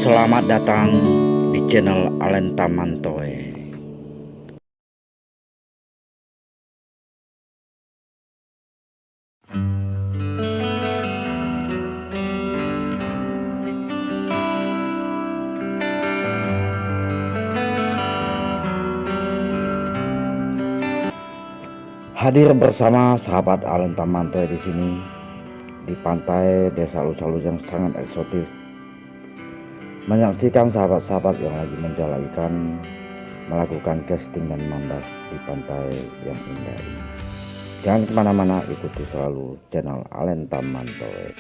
Selamat datang di channel Alenta Mantoe. Hadir bersama sahabat Alenta Mantoe di sini di pantai Desa Lusalu yang sangat eksotis, menyaksikan sahabat-sahabat yang lagi menjala ikan, melakukan casting dan mandas di pantai yang indah ini. Jangan kemana-mana, ikuti selalu channel Alenta Mantoe.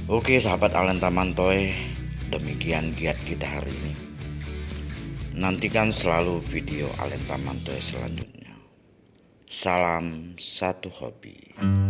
Oke sahabat Alenta Mantoe, demikian giat kita hari ini. Nantikan selalu video Alenta Mantoe selanjutnya. Salam satu hobi.